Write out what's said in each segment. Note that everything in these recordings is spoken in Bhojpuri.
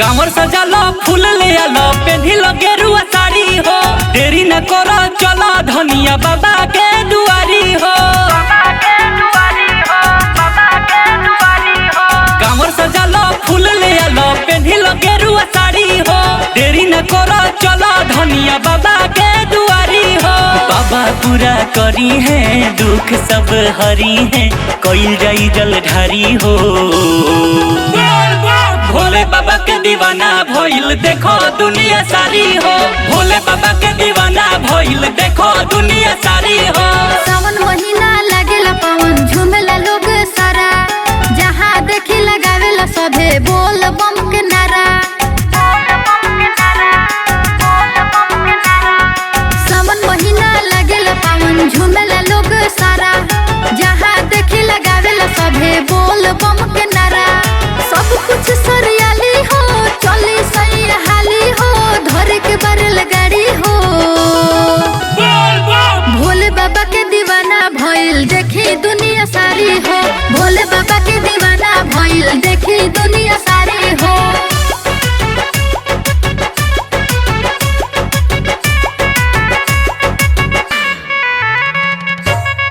कामर सजालो फूल ले आलो पेन्हिलो गेरुआ साड़ी हो। देरी न करो चलो धनिया बाबा के दुआरी हो। कामर सजालो फूल ले आलो पेन्हिलो गेरुआ साड़ी हो। देरी न करो चलो धनिया बाबा के दुआरी हो। बाबा पूरा करी है दुख सब हरी है कोई जाई जलधारी हो। भोले बाबा के दीवाना भइल देखो दुनिया सारी हो। भोले बाबा के दीवाना भइल देखो दुनिया सारी हो। सावन महीना लागेला पवन झूमेला लोग सारा। जहाँ देखी लगावेला सभे बोल बम के नारा। सावन महीना लागेला पवन झूमेला लोग सारा। जहाँ देखी लगावेला सभे बोल बम के नारा। सब कुछ सरियाली हो चली सही हाली हो धरे के बरल गाड़ी हो। भोले बाबा के दीवाना भइल देखी दुनिया सारी हो। भोले बाबा के दीवाना भइल देखी दुनिया सारी हो।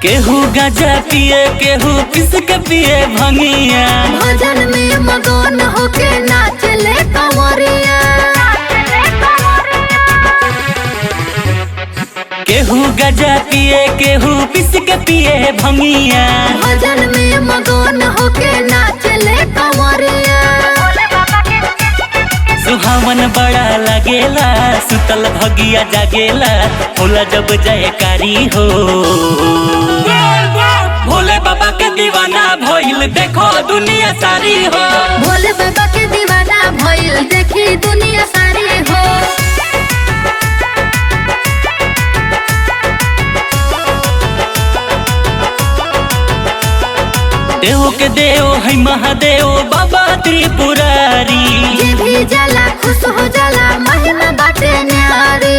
केहू गाजा पिए केहू पिस के पिए भंगिया। भजन में मगन होके नाचले कंवरिया। केहू गाजा पिए केहू पिस के पिए भंगिया। भजन में मगन होके नाचले कंवरिया। सुहावन बड़ा लगेला सुतल भगिया जागेला होला जब जयकारी हो। भोले बाबा के दीवाना भइल देखो दुनिया सारी हो। भोले बाबा के दीवाना भइल देखी दुनिया सारी हो। देव के देव है महादेव बाबा त्रिपुरारी। जे भी जाला खुश हो जाला महिमा बाटे न्यारी।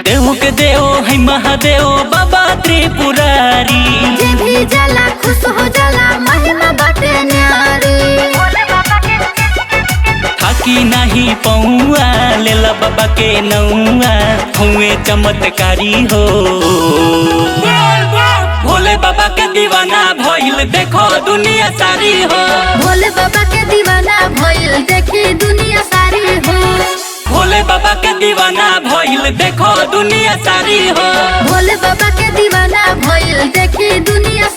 देव के देव है महादेव बाबा त्रिपुरारी। जे भी जाला खुश हो जाला महिमा बाटे न्यारी। थाकी नहीं पौआ लेला बाबा के नौआ हुए चमत्कारी हो। भोले बाबा के दीवाना भइल देखो दुनिया सारी हो। भोले बाबा के दीवाना भइल देखी दुनिया सारी हो। भोले बाबा के दीवाना भइल देखो दुनिया सारी हो। भोले बाबा के दीवाना भइल देखी दुनिया